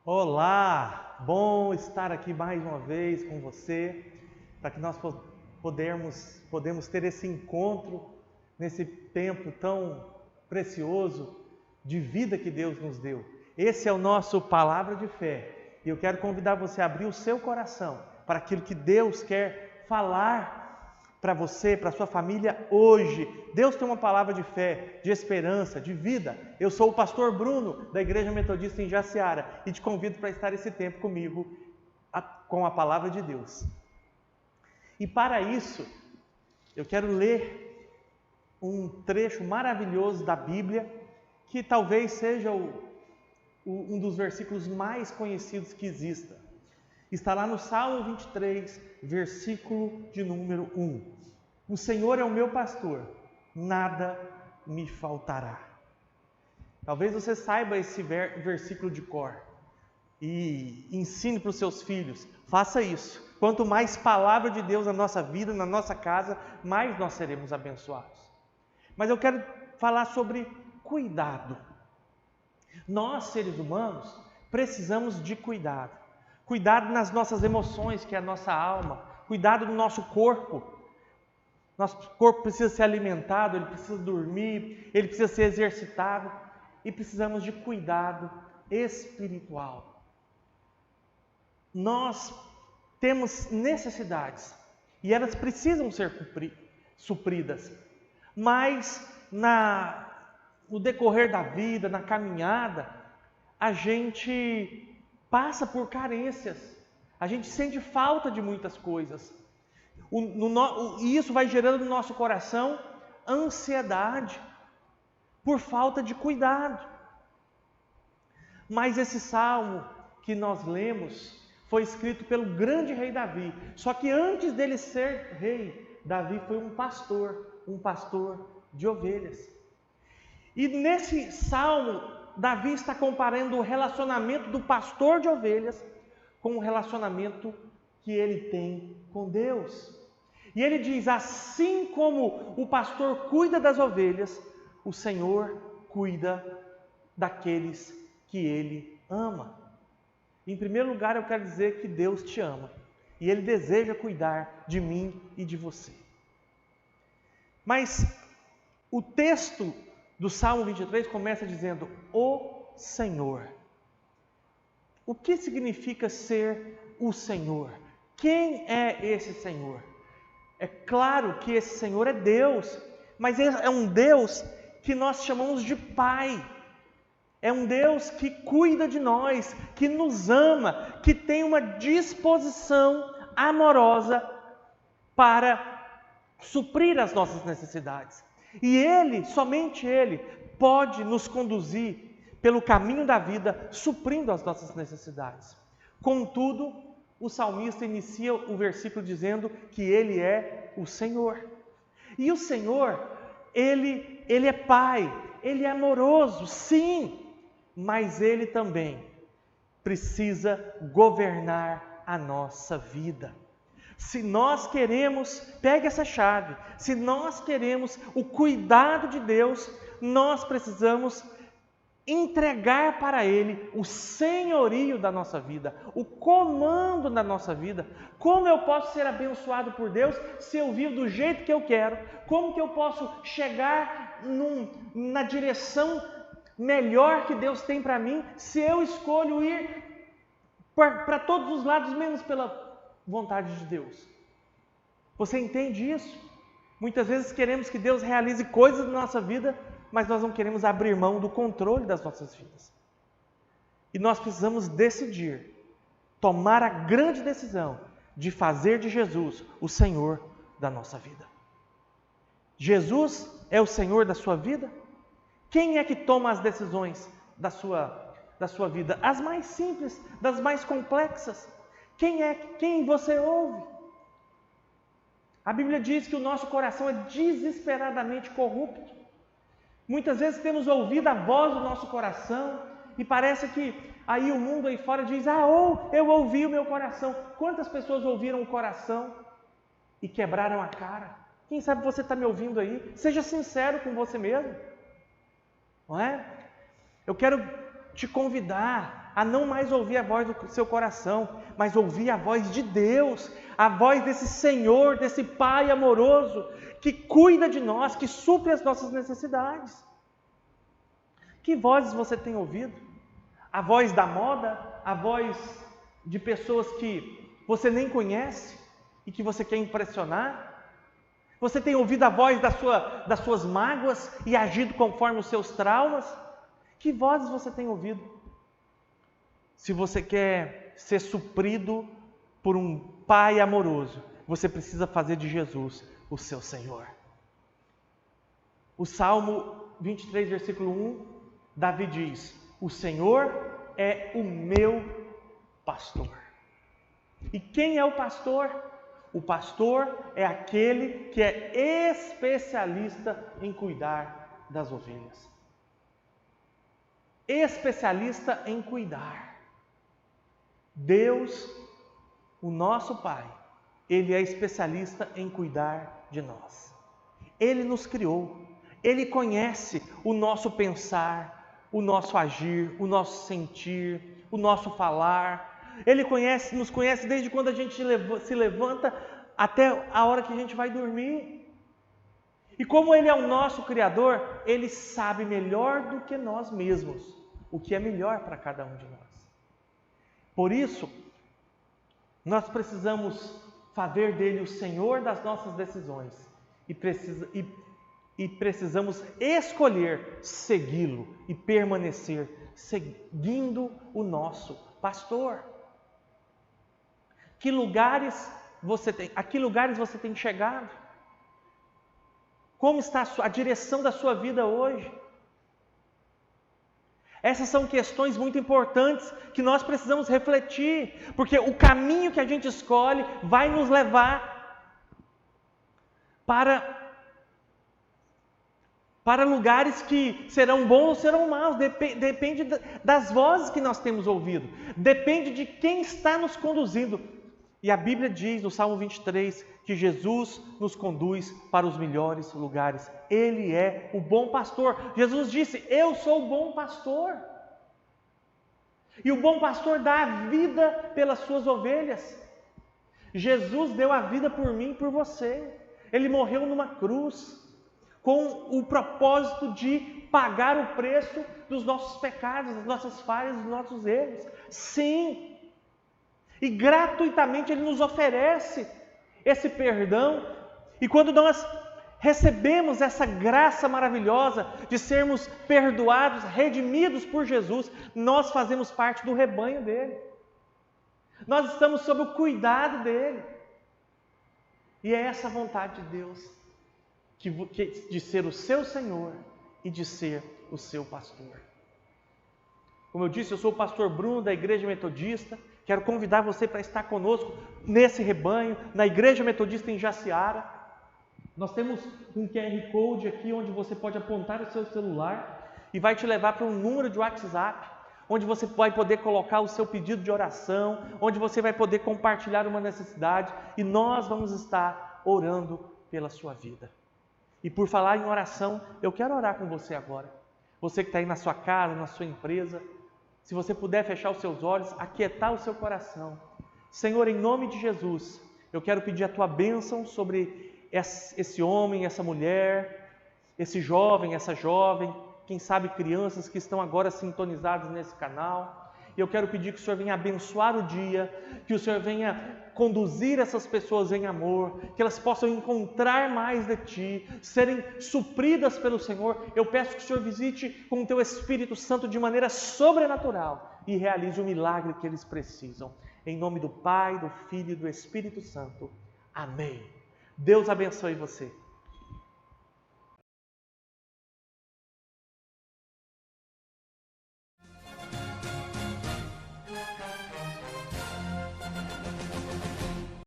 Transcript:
Olá, bom estar aqui mais uma vez com você, para que nós podemos ter esse encontro nesse tempo tão precioso de vida que Deus nos deu. Esse é o nosso Palavra de Fé e eu quero convidar você a abrir o seu coração para aquilo que Deus quer falar para você, para a sua família hoje. Deus tem uma palavra de fé, de esperança, de vida. Eu sou o pastor Bruno, da Igreja Metodista em Jaciara, e te convido para estar esse tempo comigo, com a palavra de Deus. E para isso, eu quero ler um trecho maravilhoso da Bíblia, que talvez seja um dos versículos mais conhecidos que exista. Está lá no Salmo 23, versículo de número 1. O Senhor é o meu pastor, nada me faltará. Talvez você saiba esse versículo de cor e ensine para os seus filhos. Faça isso. Quanto mais palavra de Deus na nossa vida, na nossa casa, mais nós seremos abençoados. Mas eu quero falar sobre cuidado. Nós, seres humanos, precisamos de cuidado. Cuidado nas nossas emoções, que é a nossa alma. Cuidado no nosso corpo. Nosso corpo precisa ser alimentado, ele precisa dormir, ele precisa ser exercitado. E precisamos de cuidado espiritual. Nós temos necessidades e elas precisam ser supridas. Mas no decorrer da vida, na caminhada, a gente passa por carências, a gente sente falta de muitas coisas. E isso vai gerando no nosso coração ansiedade, por falta de cuidado. Mas esse salmo que nós lemos foi escrito pelo grande rei Davi. Só que antes dele ser rei, Davi foi um pastor de ovelhas. E nesse salmo, Davi está comparando o relacionamento do pastor de ovelhas com o relacionamento que ele tem com Deus. E ele diz: assim como o pastor cuida das ovelhas, o Senhor cuida daqueles que ele ama. Em primeiro lugar, eu quero dizer que Deus te ama e Ele deseja cuidar de mim e de você. Mas o texto do Salmo 23 começa dizendo: o Senhor. O que significa ser o Senhor? Quem é esse Senhor? É claro que esse Senhor é Deus, mas é um Deus que nós chamamos de Pai. É um Deus que cuida de nós, que nos ama, que tem uma disposição amorosa para suprir as nossas necessidades. E Ele, somente Ele, pode nos conduzir pelo caminho da vida, suprindo as nossas necessidades. Contudo, o salmista inicia o versículo dizendo que Ele é o Senhor. E o Senhor, Ele é Pai, Ele é amoroso, sim, mas Ele também precisa governar a nossa vida. Se nós queremos, pegue essa chave, se nós queremos o cuidado de Deus, nós precisamos entregar para Ele o senhorio da nossa vida, o comando da nossa vida. Como eu posso ser abençoado por Deus se eu vivo do jeito que eu quero? Como que eu posso chegar na direção melhor que Deus tem para mim se eu escolho ir para todos os lados, menos pela vontade de Deus? Você entende isso? Muitas vezes queremos que Deus realize coisas na nossa vida, mas nós não queremos abrir mão do controle das nossas vidas. E nós precisamos decidir, tomar a grande decisão de fazer de Jesus o Senhor da nossa vida. Jesus é o Senhor da sua vida? Quem é que toma as decisões da sua vida? As mais simples, das mais complexas. Quem você ouve? A Bíblia diz que o nosso coração é desesperadamente corrupto. Muitas vezes temos ouvido a voz do nosso coração e parece que aí o mundo aí fora diz: eu ouvi o meu coração. Quantas pessoas ouviram o coração e quebraram a cara? Quem sabe você está me ouvindo aí? Seja sincero com você mesmo. Não é? Eu quero te convidar a não mais ouvir a voz do seu coração, mas ouvir a voz de Deus, a voz desse Senhor, desse Pai amoroso, que cuida de nós, que supre as nossas necessidades. Que vozes você tem ouvido? A voz da moda? A voz de pessoas que você nem conhece e que você quer impressionar? Você tem ouvido a voz das suas mágoas e agido conforme os seus traumas? Que vozes você tem ouvido? Se você quer ser suprido por um Pai amoroso, você precisa fazer de Jesus o seu Senhor. O Salmo 23, versículo 1, Davi diz: o Senhor é o meu pastor. E quem é o pastor? O pastor é aquele que é especialista em cuidar das ovelhas. Especialista em cuidar. Deus, o nosso Pai, Ele é especialista em cuidar de nós. Ele nos criou. Ele conhece o nosso pensar, o nosso agir, o nosso sentir, o nosso falar. Ele nos conhece desde quando a gente se levanta até a hora que a gente vai dormir. E como Ele é o nosso Criador, Ele sabe melhor do que nós mesmos o que é melhor para cada um de nós. Por isso, nós precisamos fazer dele o Senhor das nossas decisões e precisamos escolher segui-lo e permanecer seguindo o nosso pastor. A que lugares você tem chegado? Como está a direção da sua vida hoje? Essas são questões muito importantes que nós precisamos refletir, porque o caminho que a gente escolhe vai nos levar para lugares que serão bons ou serão maus. Depende das vozes que nós temos ouvido, depende de quem está nos conduzindo. E a Bíblia diz no Salmo 23 que Jesus nos conduz para os melhores lugares. Ele é o bom pastor. Jesus disse: eu sou o bom pastor. E o bom pastor dá a vida pelas suas ovelhas. Jesus deu a vida por mim e por você. Ele morreu numa cruz com o propósito de pagar o preço dos nossos pecados, das nossas falhas, dos nossos erros. Sim. E gratuitamente Ele nos oferece esse perdão. E quando nós recebemos essa graça maravilhosa de sermos perdoados, redimidos por Jesus, nós fazemos parte do rebanho dele. Nós estamos sob o dele. E é essa vontade de Deus, de ser o seu Senhor e de ser o seu pastor. Como eu disse, eu sou o pastor Bruno da Igreja Metodista. Quero convidar você para estar conosco nesse rebanho, na Igreja Metodista em Jaciara. Nós temos um QR Code aqui onde você pode apontar o seu celular e vai te levar para um número de WhatsApp, onde você vai poder colocar o seu pedido de oração, onde você vai poder compartilhar uma necessidade e nós vamos estar orando pela sua vida. E por falar em oração, eu quero orar com você agora. Você que está aí na sua casa, na sua empresa, se você puder fechar os seus olhos, aquietar o seu coração. Senhor, em nome de Jesus, eu quero pedir a Tua bênção sobre esse homem, essa mulher, esse jovem, essa jovem, quem sabe crianças que estão agora sintonizadas nesse canal. E eu quero pedir que o Senhor venha abençoar o dia, que o Senhor venha conduzir essas pessoas em amor, que elas possam encontrar mais de Ti, serem supridas pelo Senhor. Eu peço que o Senhor visite com o Teu Espírito Santo de maneira sobrenatural e realize o milagre que eles precisam. Em nome do Pai, do Filho e do Espírito Santo. Amém. Deus abençoe você.